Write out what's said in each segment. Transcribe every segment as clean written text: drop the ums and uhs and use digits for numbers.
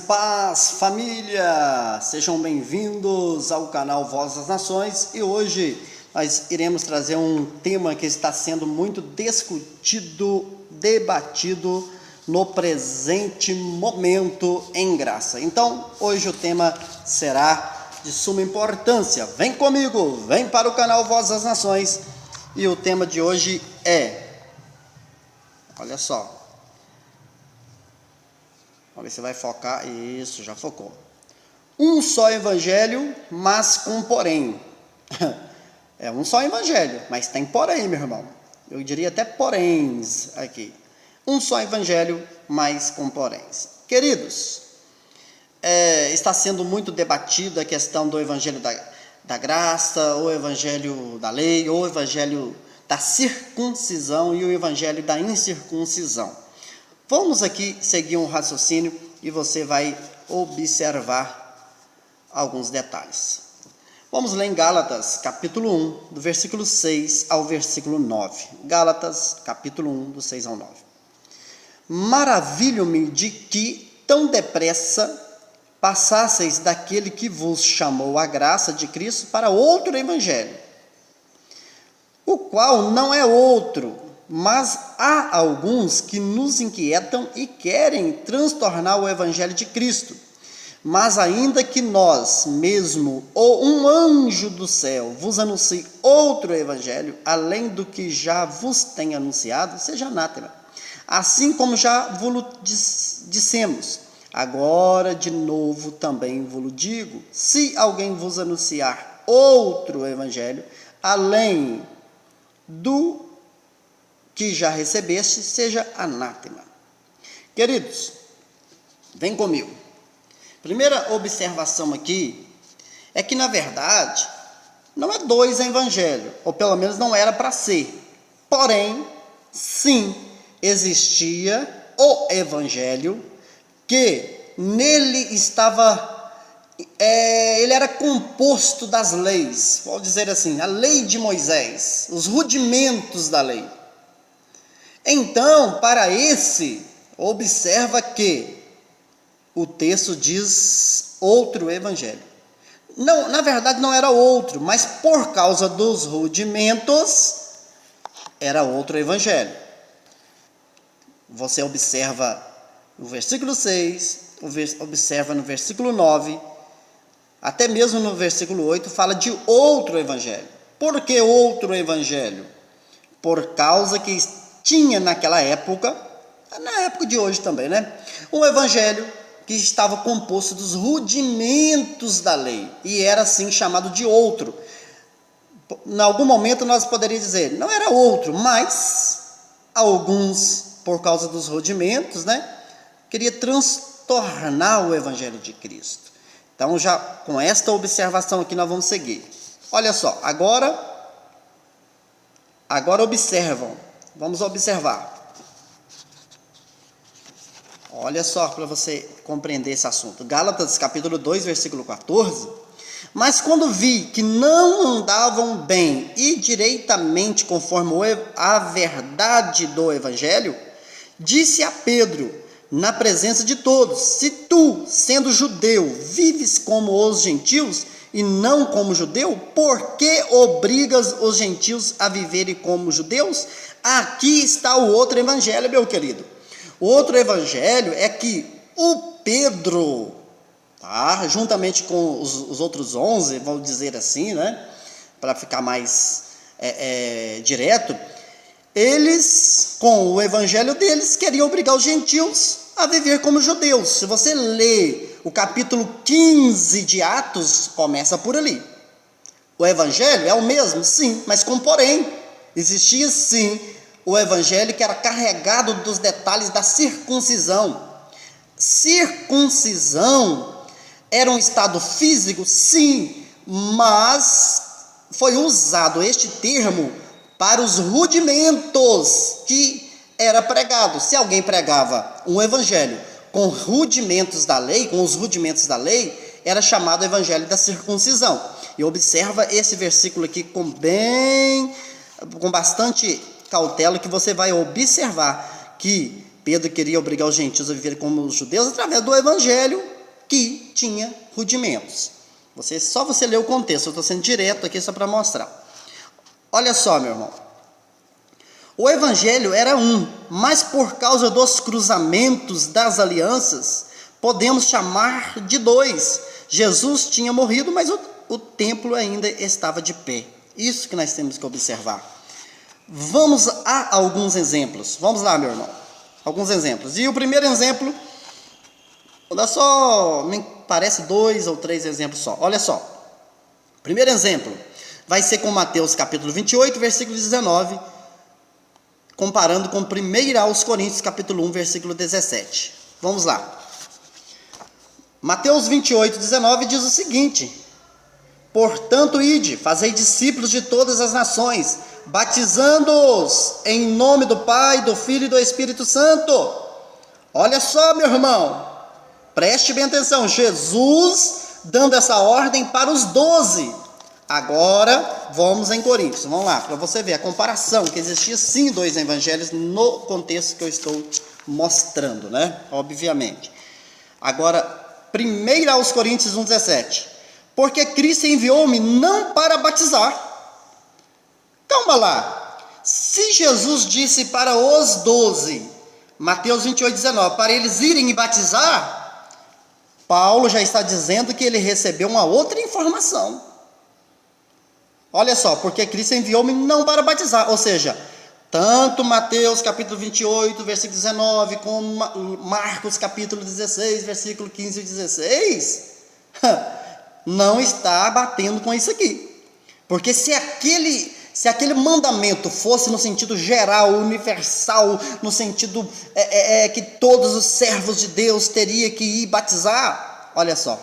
paz, família! Sejam bem-vindos ao canal Voz das Nações e hoje nós iremos trazer um tema que está sendo muito discutido, debatido no presente momento em graça. Então, hoje o tema será de suma importância. Vem comigo, vem para o canal Voz das Nações e o tema de hoje olha só. Vamos ver se vai focar. Isso, já focou. Um só evangelho, mas com porém. É um só evangelho, mas tem porém, meu irmão. Eu diria até poréns aqui. Um só evangelho, mas com poréns. Queridos, está sendo muito debatida a questão do evangelho da graça, o evangelho da lei, o evangelho da circuncisão e o evangelho da incircuncisão. Vamos aqui seguir um raciocínio e você vai observar alguns detalhes. Vamos ler em Gálatas, capítulo 1, do versículo 6 ao versículo 9. Gálatas, capítulo 1, do 6 ao 9. Maravilho-me de que tão depressa passasseis daquele que vos chamou a graça de Cristo para outro evangelho, o qual não é outro, mas há alguns que nos inquietam e querem transtornar o evangelho de Cristo. Mas ainda que nós mesmo ou um anjo do céu vos anuncie outro evangelho, além do que já vos tem anunciado, seja anátema. Assim como já vos dissemos, agora de novo também vos digo, se alguém vos anunciar outro evangelho, além do que já recebeste, seja anátema. Queridos, vem comigo. Primeira observação aqui é que, na verdade, não é dois evangelhos, ou pelo menos não era para ser. Porém, sim, existia o evangelho que nele estava, ele era composto das leis, vou dizer assim, a lei de Moisés, os rudimentos da lei. Então, para esse, observa que o texto diz outro evangelho. Não, na verdade não era outro, mas por causa dos rudimentos, era outro evangelho. Você observa no versículo 6, observa no versículo 9, até mesmo no versículo 8, fala de outro evangelho. Por que outro evangelho? Por causa que tinha naquela época, na época de hoje também, né? Um evangelho que estava composto dos rudimentos da lei e era assim chamado de outro. Em algum momento nós poderíamos dizer, não era outro, mas alguns, por causa dos rudimentos, né? Queria transtornar o evangelho de Cristo. Então, já com esta observação aqui nós vamos seguir. Olha só, agora observam. Vamos observar. Olha só para você compreender esse assunto. Gálatas capítulo 2, versículo 14. Mas quando vi que não andavam bem e direitamente conforme a verdade do evangelho, disse a Pedro, na presença de todos, se tu, sendo judeu, vives como os gentios e não como judeu, por que obrigas os gentios a viverem como judeus? Aqui está o outro evangelho, meu querido. O outro evangelho é que o Pedro, juntamente com os outros 11, vamos dizer assim, né, para ficar mais direto, eles, com o evangelho deles, queriam obrigar os gentios a viver como judeus. Se você lê o capítulo 15 de Atos, começa por ali. O evangelho é o mesmo? Sim, mas com porém. Existia sim o evangelho que era carregado dos detalhes da circuncisão. Circuncisão era um estado físico? Sim, mas foi usado este termo para os rudimentos que era pregado. Se alguém pregava um evangelho com rudimentos da lei, com os rudimentos da lei, era chamado evangelho da circuncisão. E observa esse versículo aqui com bastante cautela, que você vai observar que Pedro queria obrigar os gentios a viver como os judeus através do evangelho que tinha rudimentos. Só você ler o contexto, eu estou sendo direto aqui só para mostrar. Olha só, meu irmão. O evangelho era um, mas por causa dos cruzamentos das alianças, podemos chamar de dois. Jesus tinha morrido, mas o templo ainda estava de pé. Isso que nós temos que observar. Vamos a alguns exemplos. Vamos lá, meu irmão. Alguns exemplos. E o primeiro exemplo, vou dar só, me parece 2 ou 3 exemplos só. Olha só. Primeiro exemplo vai ser com Mateus capítulo 28, versículo 19, comparando com 1 aos Coríntios capítulo 1, versículo 17. Vamos lá. Mateus 28, 19 diz o seguinte: portanto, ide, fazei discípulos de todas as nações, batizando-os em nome do Pai, do Filho e do Espírito Santo. Olha só, meu irmão, preste bem atenção, Jesus dando essa ordem para os 12. Agora, vamos em Coríntios, vamos lá, para você ver a comparação, que existia sim 2 evangelhos no contexto que eu estou mostrando, né? Obviamente. Agora, 1 aos Coríntios 1,17. Porque Cristo enviou-me não para batizar. Calma lá. Se Jesus disse para os 12, Mateus 28, 19, para eles irem e batizar, Paulo já está dizendo que ele recebeu uma outra informação. Olha só, porque Cristo enviou-me não para batizar, ou seja, tanto Mateus capítulo 28, versículo 19, como Marcos capítulo 16, versículo 15 e 16, não está batendo com isso aqui. Porque se aquele mandamento fosse no sentido geral, universal, no sentido que todos os servos de Deus teriam que ir batizar, olha só,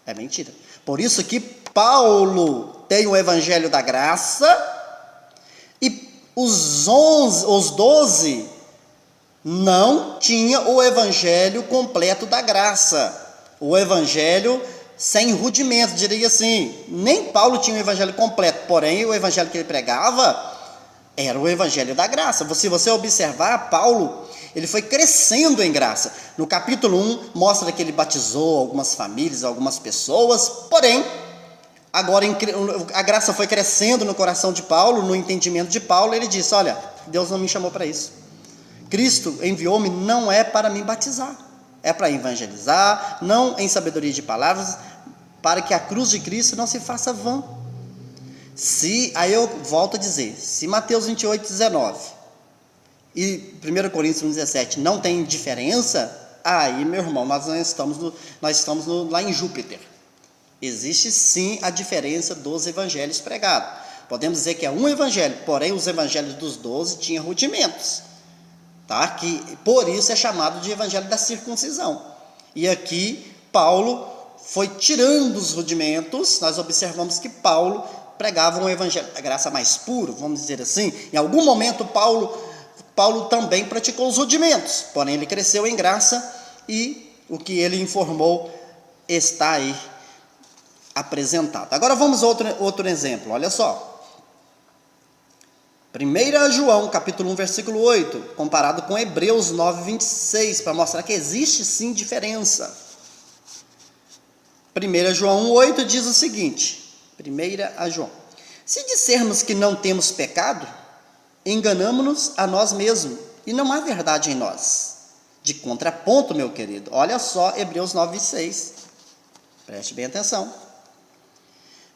é mentira. Por isso que Paulo tem o evangelho da graça e os 12 não tinham o evangelho completo da graça, o evangelho sem rudimento, diria assim. Nem Paulo tinha o evangelho completo, porém o evangelho que ele pregava era o evangelho da graça. Se você observar, Paulo, ele foi crescendo em graça. No capítulo 1, mostra que ele batizou algumas famílias, algumas pessoas, porém, agora a graça foi crescendo no coração de Paulo, no entendimento de Paulo, ele disse, olha, Deus não me chamou para isso. Cristo enviou-me não é para me batizar, é para evangelizar, não em sabedoria de palavras, para que a cruz de Cristo não se faça vã. Aí eu volto a dizer, se Mateus 28, 19 e 1 Coríntios 1, 17 não tem diferença, aí, meu irmão, nós estamos lá em Júpiter. Existe sim a diferença dos evangelhos pregados. Podemos dizer que é um evangelho, porém os evangelhos dos 12 tinham rudimentos, tá? Que por isso é chamado de evangelho da circuncisão. E aqui Paulo foi tirando os rudimentos. Nós observamos que Paulo pregava um evangelho da graça mais puro, vamos dizer assim. Em algum momento Paulo também praticou os rudimentos, porém ele cresceu em graça e o que ele informou está aí apresentado. Agora vamos a outro exemplo, olha só. 1 João, capítulo 1, versículo 8, comparado com Hebreus 9, 26, para mostrar que existe sim diferença. 1 João 8 diz o seguinte, 1 João, se dissermos que não temos pecado, enganamo-nos a nós mesmos, e não há verdade em nós. De contraponto, meu querido, olha só Hebreus 9, 26, preste bem atenção.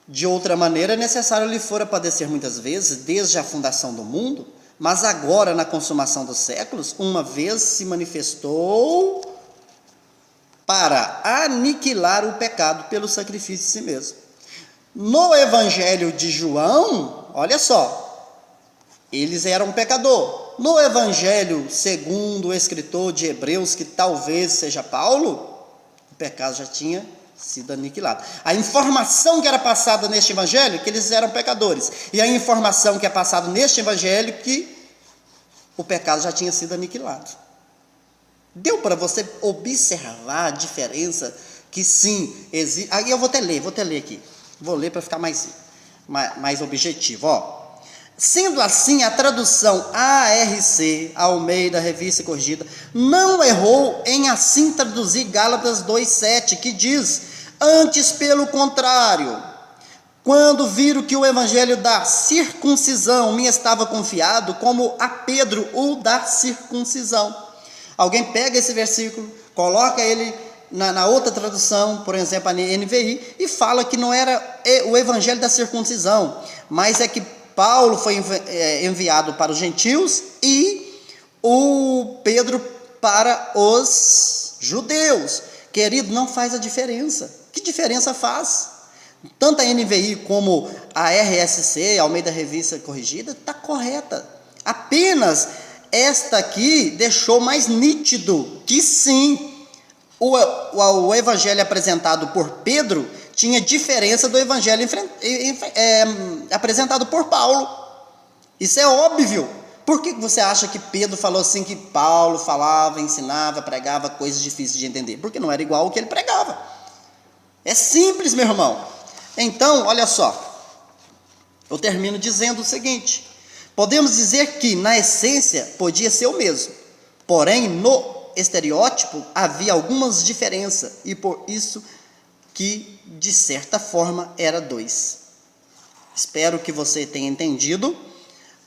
De outra maneira, necessário lhe fora padecer muitas vezes, desde a fundação do mundo, mas agora, na consumação dos séculos, uma vez se manifestou para aniquilar o pecado pelo sacrifício de si mesmo. No Evangelho de João, olha só, eles eram pecador. No Evangelho, segundo o escritor de Hebreus, que talvez seja Paulo, o pecado já tinha sido aniquilado. A informação que era passada neste evangelho, que eles eram pecadores, e a informação que é passada neste evangelho, que o pecado já tinha sido aniquilado. Deu para você observar a diferença que sim existe. Aí eu vou até ler aqui, vou ler para ficar mais objetivo, ó. Sendo assim, a tradução ARC, Almeida, Revista e Corrigida, não errou em assim traduzir Gálatas 2,7, que diz: antes, pelo contrário, quando viram que o evangelho da circuncisão me estava confiado, como a Pedro o da circuncisão. Alguém pega esse versículo, coloca ele na outra tradução, por exemplo, a NVI, e fala que não era o evangelho da circuncisão, mas é que Paulo foi enviado para os gentios e o Pedro para os judeus. Querido, não faz a diferença. Que diferença faz? Tanto a NVI como a RSC, Almeida Revista Corrigida, está correta. Apenas esta aqui deixou mais nítido que sim, o evangelho apresentado por Pedro tinha diferença do evangelho apresentado por Paulo. Isso é óbvio. Por que você acha que Pedro falou assim, que Paulo falava, ensinava, pregava coisas difíceis de entender? Porque não era igual ao que ele pregava. É simples, meu irmão. Então, olha só, eu termino dizendo o seguinte: podemos dizer que, na essência, podia ser o mesmo, porém, no estereótipo, havia algumas diferenças, e por isso que, de certa forma, era dois. Espero que você tenha entendido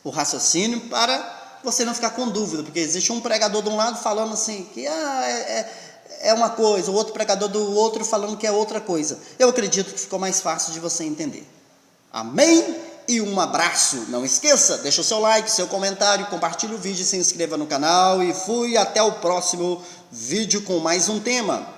o raciocínio, para você não ficar com dúvida, porque existe um pregador de um lado falando assim, que é uma coisa, o outro pregador do outro falando que é outra coisa. Eu acredito que ficou mais fácil de você entender. Amém? E um abraço. Não esqueça, deixa o seu like, seu comentário, compartilhe o vídeo, se inscreva no canal e fui até o próximo vídeo com mais um tema.